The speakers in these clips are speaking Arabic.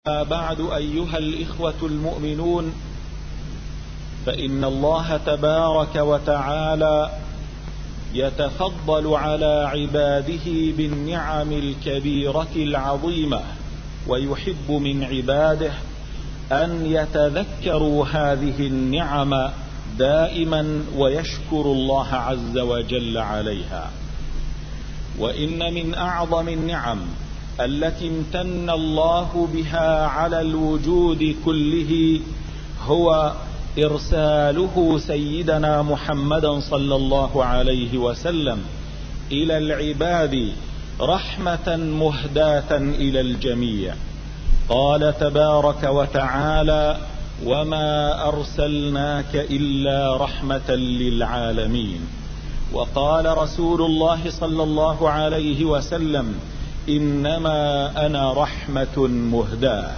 بعد أيها الإخوة المؤمنون، فإن الله تبارك وتعالى يتفضل على عباده بالنعم الكبيرة العظيمة، ويحب من عباده أن يتذكروا هذه النعم دائما ويشكروا الله عز وجل عليها. وإن من أعظم النعم التي امتن الله بها على الوجود كله هو إرساله سيدنا محمدا صلى الله عليه وسلم إلى العباد رحمة مهداة إلى الجميع. قال تبارك وتعالى: وما أرسلناك إلا رحمة للعالمين. وقال رسول الله صلى الله عليه وسلم: إنما أنا رحمة مهداة.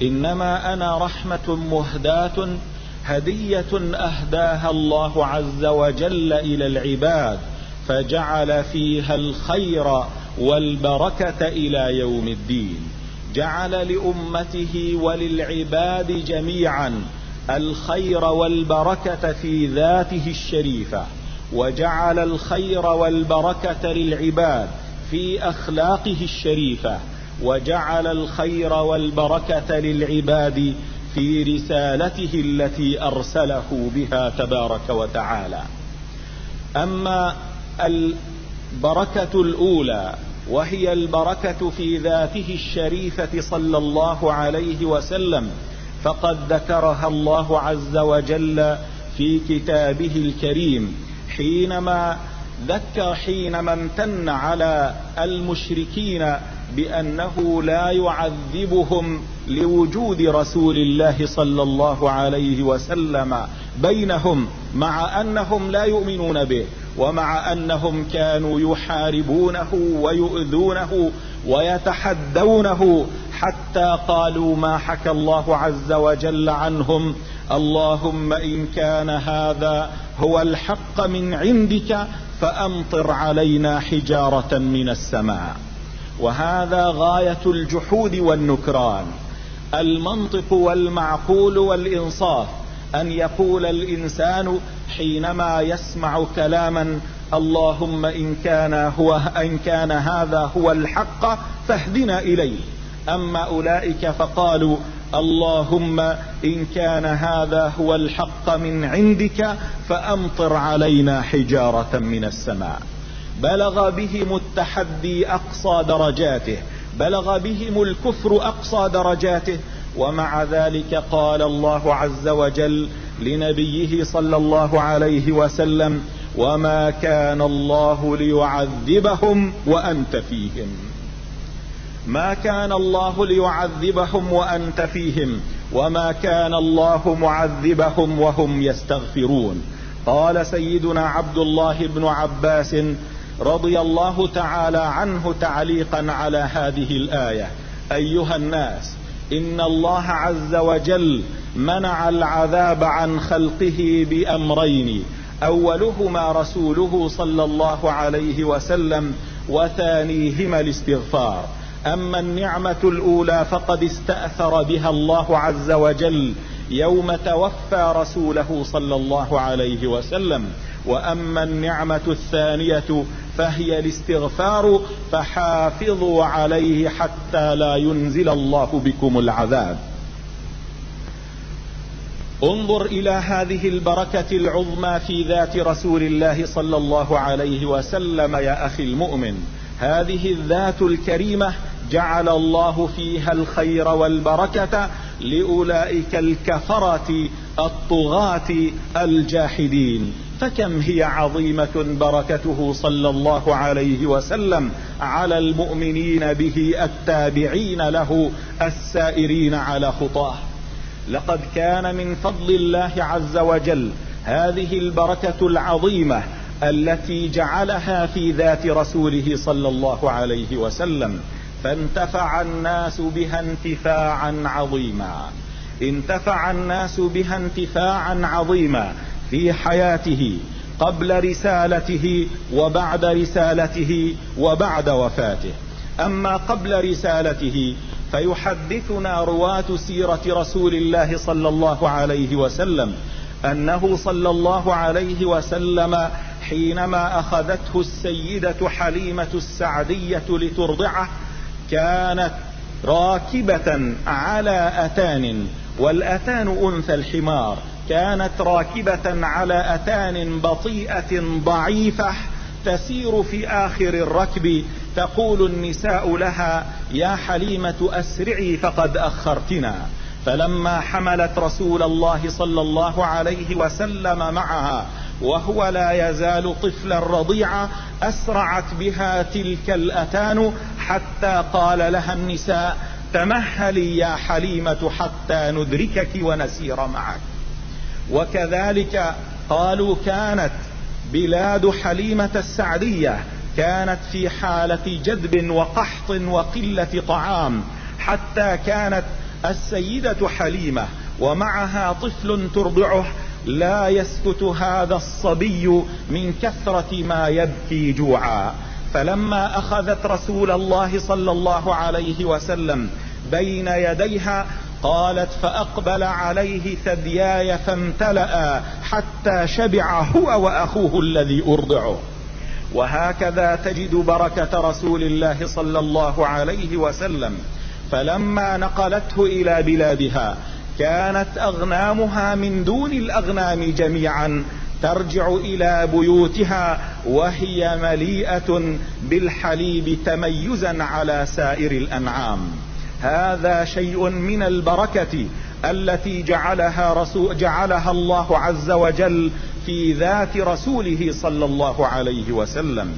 إنما أنا رحمة مهداة، هدية أهداها الله عز وجل إلى العباد، فجعل فيها الخير والبركة إلى يوم الدين. جعل لأمته وللعباد جميعا الخير والبركة في ذاته الشريفة، وجعل الخير والبركة للعباد في أخلاقه الشريفة، وجعل الخير والبركة للعباد في رسالته التي أرسله بها تبارك وتعالى. أما البركة الأولى وهي البركة في ذاته الشريفة صلى الله عليه وسلم، فقد ذكرها الله عز وجل في كتابه الكريم حينما امتن على المشركين بأنه لا يعذبهم لوجود رسول الله صلى الله عليه وسلم بينهم، مع أنهم لا يؤمنون به، ومع أنهم كانوا يحاربونه ويؤذونه ويتحدونه، حتى قالوا ما حكى الله عز وجل عنهم: اللهم إن كان هذا هو الحق من عندك فأمطر علينا حجارة من السماء. وهذا غاية الجحود والنكران. المنطق والمعقول والإنصاف أن يقول الإنسان حينما يسمع كلاما: اللهم إن كان هذا هو الحق فاهدنا إليه. أما أولئك فقالوا: اللهم إن كان هذا هو الحق من عندك فأمطر علينا حجارة من السماء. بلغ بهم التحدي أقصى درجاته، بلغ بهم الكفر أقصى درجاته، ومع ذلك قال الله عز وجل لنبيه صلى الله عليه وسلم: وما كان الله ليعذبهم وأنت فيهم. ما كان الله ليعذبهم وأنت فيهم، وما كان الله معذبهم وهم يستغفرون. قال سيدنا عبد الله بن عباس رضي الله تعالى عنه تعليقا على هذه الآية: أيها الناس، إن الله عز وجل منع العذاب عن خلقه بأمرين: أولهما رسوله صلى الله عليه وسلم، وثانيهما الاستغفار. أما النعمة الأولى فقد استأثر بها الله عز وجل يوم توفى رسوله صلى الله عليه وسلم. وأما النعمة الثانية فهي الاستغفار، فحافظوا عليه حتى لا ينزل الله بكم العذاب. انظر إلى هذه البركة العظمى في ذات رسول الله صلى الله عليه وسلم يا أخي المؤمن. هذه الذات الكريمة جعل الله فيها الخير والبركة لأولئك الكفرة الطغاة الجاحدين. فكم هي عظيمة بركته صلى الله عليه وسلم على المؤمنين به التابعين له السائرين على خطاه. لقد كان من فضل الله عز وجل هذه البركة العظيمة التي جعلها في ذات رسوله صلى الله عليه وسلم، فانتفع الناس بها انتفاعا عظيما. انتفع الناس بها انتفاعا عظيما في حياته، قبل رسالته وبعد رسالته وبعد وفاته. أما قبل رسالته فيحدثنا رواة سيرة رسول الله صلى الله عليه وسلم أنه صلى الله عليه وسلم حينما أخذته السيدة حليمة السعدية لترضعه كانت راكبة على أتان، والأتان أنثى الحمار، كانت راكبة على أتان بطيئة ضعيفة تسير في آخر الركب. تقول النساء لها: يا حليمة أسرعي فقد أخرتنا. فلما حملت رسول الله صلى الله عليه وسلم معها وهو لا يزال طفلا رضيعا أسرعت بها تلك الأتان حتى قال لها النساء: تمهلي يا حليمة حتى ندركك ونسير معك. وكذلك قالوا كانت بلاد حليمة السعدية كانت في حالة جدب وقحط وقلة طعام، حتى كانت السيدة حليمة ومعها طفل ترضعه لا يسكت هذا الصبي من كثرة ما يبكي جوعا. فلما أخذت رسول الله صلى الله عليه وسلم بين يديها قالت: فأقبل عليه ثدياي فامتلأ حتى شبع هو وأخوه الذي أرضعه. وهكذا تجد بركة رسول الله صلى الله عليه وسلم. فلما نقلته إلى بلادها كانت أغنامها من دون الأغنام جميعا ترجع إلى بيوتها وهي مليئة بالحليب تميزا على سائر الأنعام. هذا شيء من البركة التي جعلها الله عز وجل في ذات رسوله صلى الله عليه وسلم.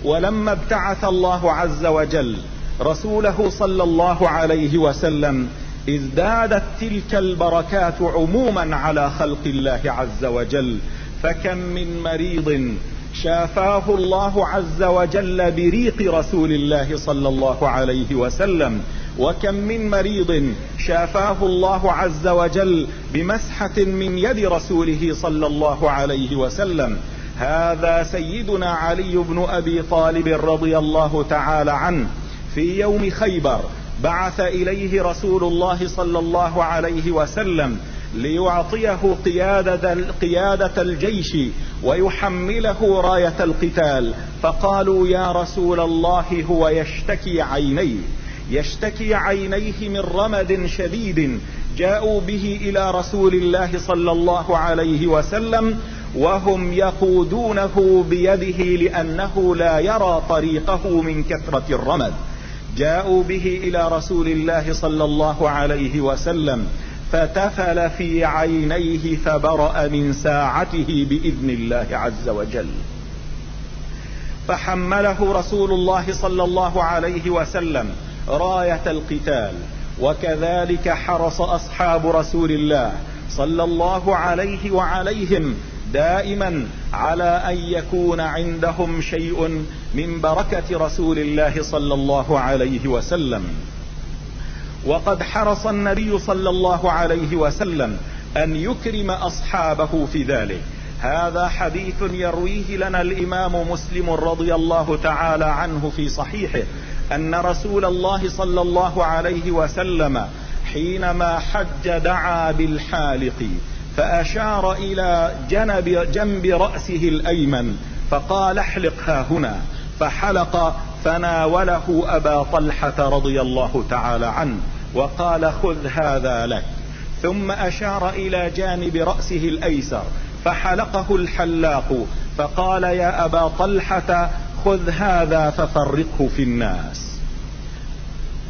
ولما ابتعث الله عز وجل رسوله صلى الله عليه وسلم ازدادت تلك البركات عموما على خلق الله عز وجل. فكم من مريض شافاه الله عز وجل بريق رسول الله صلى الله عليه وسلم، وكم من مريض شافاه الله عز وجل بمسحة من يد رسوله صلى الله عليه وسلم. هذا سيدنا علي بن أبي طالب رضي الله تعالى عنه في يوم خيبر بعث إليه رسول الله صلى الله عليه وسلم ليعطيه قيادة الجيش ويحمله راية القتال. فقالوا: يا رسول الله هو يشتكي عينيه من رمد شديد. جاءوا به إلى رسول الله صلى الله عليه وسلم وهم يقودونه بيده لأنه لا يرى طريقه من كثرة الرمد. جاءوا به إلى رسول الله صلى الله عليه وسلم فتفل في عينيه فبرأ من ساعته بإذن الله عز وجل. فحمله رسول الله صلى الله عليه وسلم راية القتال. وكذلك حرص أصحاب رسول الله صلى الله عليه وعليهم دائما على أن يكون عندهم شيء من بركة رسول الله صلى الله عليه وسلم. وقد حرص النبي صلى الله عليه وسلم أن يكرم أصحابه في ذلك. هذا حديث يرويه لنا الإمام مسلم رضي الله تعالى عنه في صحيحه أن رسول الله صلى الله عليه وسلم حينما حج دعا بالحالق فأشار إلى جنب رأسه الأيمن فقال: احلقها هنا. فحلق فناوله أبا طلحة رضي الله تعالى عنه وقال: خذ هذا لك. ثم أشار إلى جانب رأسه الأيسر فحلقه الحلاق فقال: يا أبا طلحة خذ هذا ففرقه في الناس.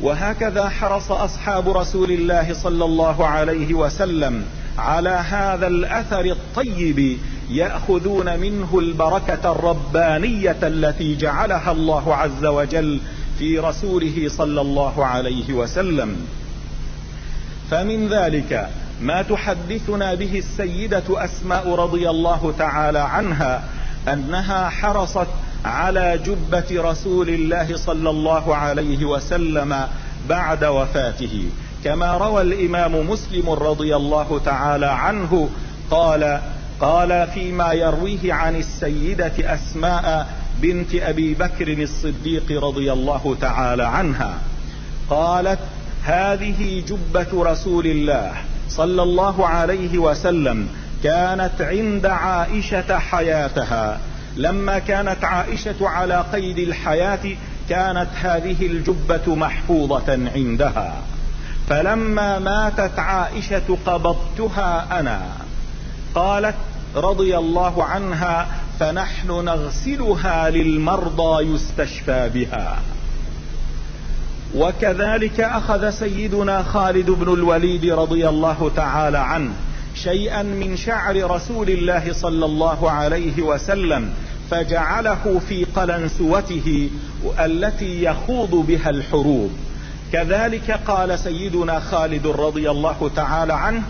وهكذا حرص أصحاب رسول الله صلى الله عليه وسلم على هذا الأثر الطيب يأخذون منه البركة الربانية التي جعلها الله عز وجل في رسوله صلى الله عليه وسلم. فمن ذلك ما تحدثنا به السيدة أسماء رضي الله تعالى عنها أنها حرصت على جبة رسول الله صلى الله عليه وسلم بعد وفاته، كما روى الإمام مسلم رضي الله تعالى عنه قال فيما يرويه عن السيدة أسماء بنت أبي بكر الصديق رضي الله تعالى عنها قالت: هذه جبة رسول الله صلى الله عليه وسلم، كانت عند عائشة حياتها. لما كانت عائشة على قيد الحياة كانت هذه الجبة محفوظة عندها، فلما ماتت عائشة قبضتها أنا. قالت رضي الله عنها: فنحن نغسلها للمرضى يستشفى بها. وكذلك أخذ سيدنا خالد بن الوليد رضي الله تعالى عنه شيئا من شعر رسول الله صلى الله عليه وسلم فجعله في قلنسوته التي يخوض بها الحروب. كذلك قال سيدنا خالد رضي الله تعالى عنه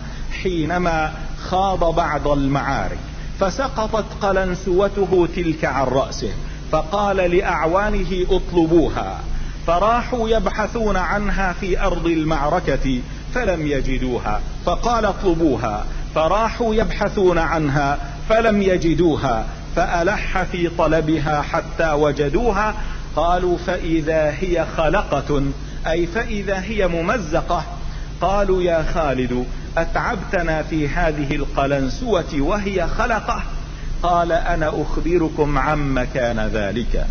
حينما خاض بعض المعارك فسقطت قلنسوته تلك عن رأسه، فقال لأعوانه: اطلبوها. فراحوا يبحثون عنها في أرض المعركة فلم يجدوها، فقال: اطلبوها. فراحوا يبحثون عنها فلم يجدوها، فألح في طلبها حتى وجدوها. قالوا: فإذا هي خلقة، أي فإذا هي ممزقة. قالوا: يا خالد، أتعبتنا في هذه القلنسوة وهي خلقة؟ قال: أنا أخبركم عما كان ذلك.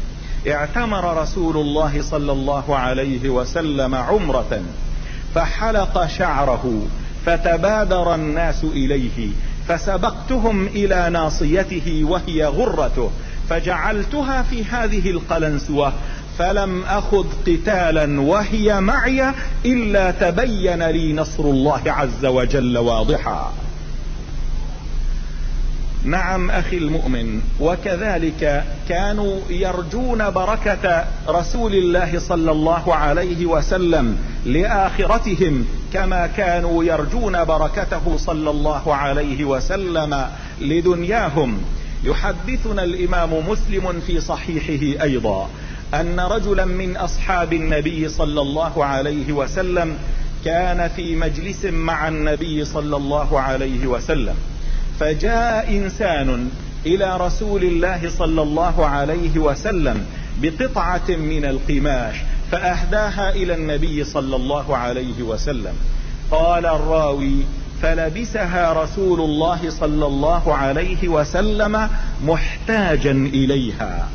اعتمر رسول الله صلى الله عليه وسلم عمرة فحلق شعره، فتبادر الناس إليه، فسبقتهم إلى ناصيته وهي غرته، فجعلتها في هذه القلنسوة، فلم أخذ قتالا وهي معي إلا تبين لي نصر الله عز وجل واضحا. نعم أخي المؤمن، وكذلك كانوا يرجون بركة رسول الله صلى الله عليه وسلم لآخرتهم كما كانوا يرجون بركته صلى الله عليه وسلم لدنياهم. يحدثنا الإمام مسلم في صحيحه أيضا أن رجلا من أصحاب النبي صلى الله عليه وسلم كان في مجلس مع النبي صلى الله عليه وسلم، فجاء إنسان إلى رسول الله صلى الله عليه وسلم بقطعة من القماش فأهداها إلى النبي صلى الله عليه وسلم. قال الراوي: فلبسها رسول الله صلى الله عليه وسلم محتاجا إليها.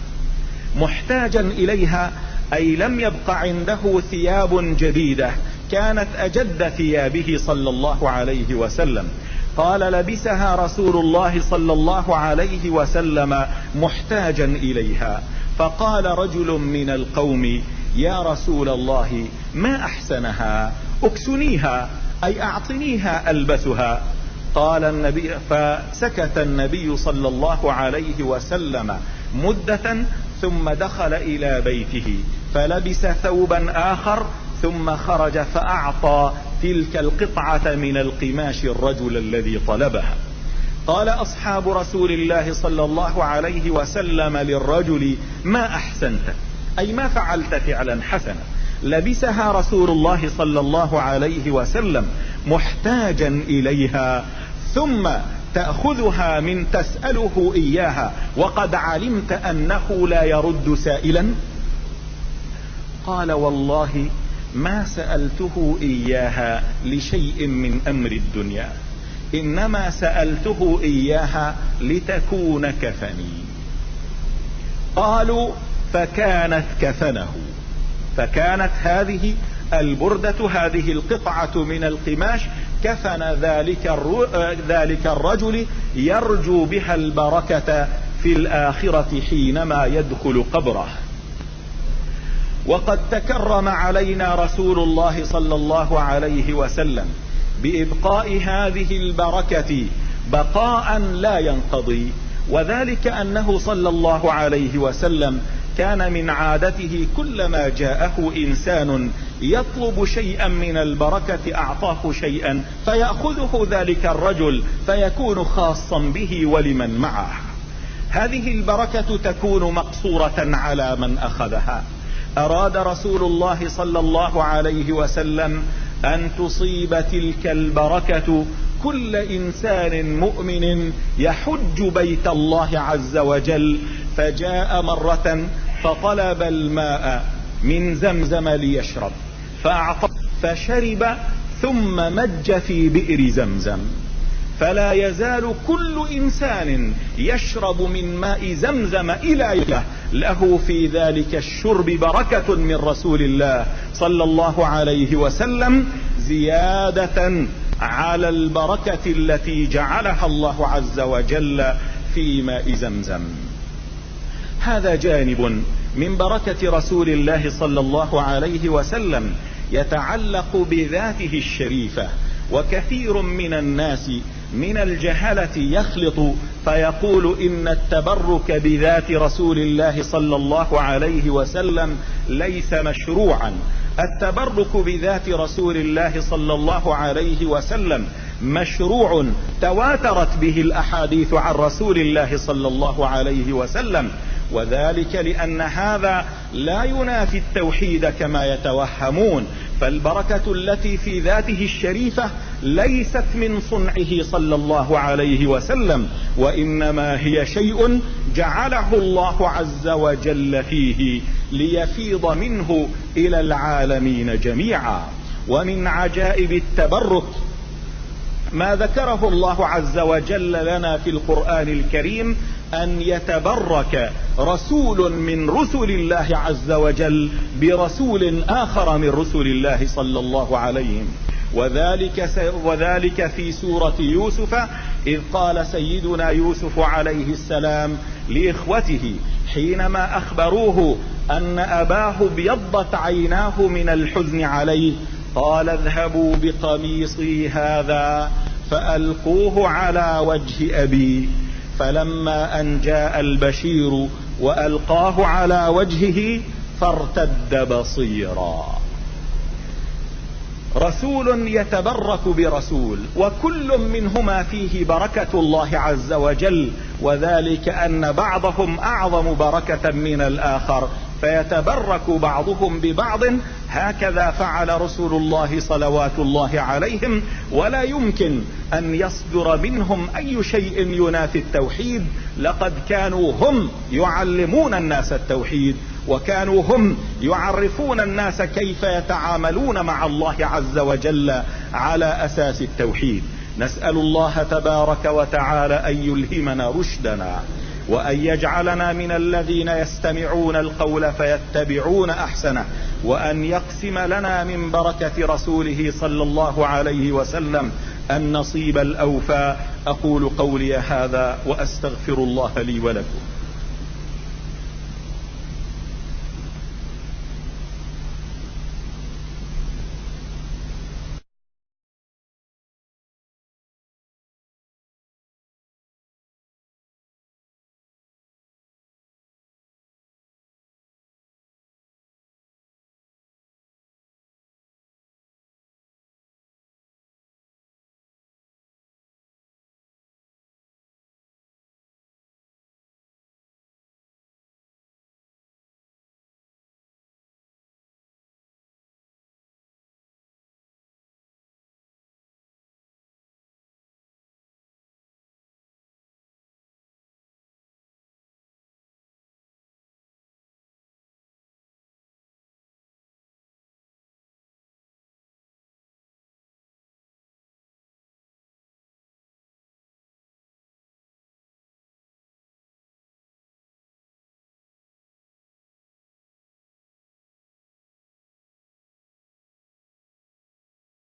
محتاجا إليها أي لم يبق عنده ثياب جديدة، كانت أجد ثيابه صلى الله عليه وسلم. قال: لبسها رسول الله صلى الله عليه وسلم محتاجا إليها. فقال رجل من القوم: يا رسول الله، ما أحسنها، اكسنيها، أي أعطنيها ألبسها. قال النبي، فسكت النبي صلى الله عليه وسلم مدة، ثم دخل إلى بيته فلبس ثوبا آخر، ثم خرج فأعطى تلك القطعة من القماش الرجل الذي طلبها. قال أصحاب رسول الله صلى الله عليه وسلم للرجل: ما أحسنت، أي ما فعلت فعلا حسنا. لبسها رسول الله صلى الله عليه وسلم محتاجا إليها، ثم تأخذها من تسأله إياها وقد علمت أنه لا يرد سائلا. قال: والله ما سألته إياها لشيء من أمر الدنيا، إنما سألته إياها لتكون كفني. قالوا: فكانت كفنه. فكانت هذه البردة، هذه القطعة من القماش، كفن ذلك الرجل يرجو بها البركة في الآخرة حينما يدخل قبره. وقد تكرم علينا رسول الله صلى الله عليه وسلم بإبقاء هذه البركة بقاء لا ينقضي، وذلك أنه صلى الله عليه وسلم كان من عادته كلما جاءه إنسان يطلب شيئا من البركة أعطاه شيئا فيأخذه ذلك الرجل فيكون خاصا به ولمن معه. هذه البركة تكون مقصورة على من أخذها. أراد رسول الله صلى الله عليه وسلم أن تصيب تلك البركة كل إنسان مؤمن يحج بيت الله عز وجل، فجاء مرة فطلب الماء من زمزم ليشرب، فأعطاه فشرب ثم مج في بئر زمزم. فلا يزال كل إنسان يشرب من ماء زمزم إلى يومه له في ذلك الشرب بركة من رسول الله صلى الله عليه وسلم، زيادة على البركة التي جعلها الله عز وجل في ماء زمزم. هذا جانب من بركة رسول الله صلى الله عليه وسلم يتعلق بذاته الشريفة. وكثير من الناس من الجهلة يخلط فيقول إن التبرك بذات رسول الله صلى الله عليه وسلم ليس مشروعا. التبرك بذات رسول الله صلى الله عليه وسلم مشروع، تواترت به الأحاديث عن رسول الله صلى الله عليه وسلم، وذلك لأن هذا لا ينافي التوحيد كما يتوهمون. فالبركة التي في ذاته الشريفة ليست من صنعه صلى الله عليه وسلم، وإنما هي شيء جعله الله عز وجل فيه ليفيض منه إلى العالمين جميعا. ومن عجائب التبرك ما ذكره الله عز وجل لنا في القرآن الكريم، أن يتبرك رسول من رسل الله عز وجل برسول آخر من رسل الله صلى الله عليه وذلك في سورة يوسف، إذ قال سيدنا يوسف عليه السلام لإخوته حينما أخبروه أن أباه ابيضت عيناه من الحزن عليه، قال اذهبوا بقميصي هذا فألقوه على وجه أبي، فلما أن جاء البشير وألقاه على وجهه فارتد بصيرا. رسول يتبرك برسول، وكل منهما فيه بركة الله عز وجل، وذلك أن بعضهم أعظم بركة من الآخر فيتبرك بعضهم ببعض. هكذا فعل رسول الله صلوات الله عليهم، ولا يمكن أن يصدر منهم أي شيء ينافي التوحيد. لقد كانوا هم يعلمون الناس التوحيد، وكانوا هم يعرفون الناس كيف يتعاملون مع الله عز وجل على أساس التوحيد. نسأل الله تبارك وتعالى أن يلهمنا رشدنا، وأن يجعلنا من الذين يستمعون القول فيتبعون أحسنه، وأن يقسم لنا من بركة رسوله صلى الله عليه وسلم النصيب الأوفى. أقول قولي هذا وأستغفر الله لي ولكم.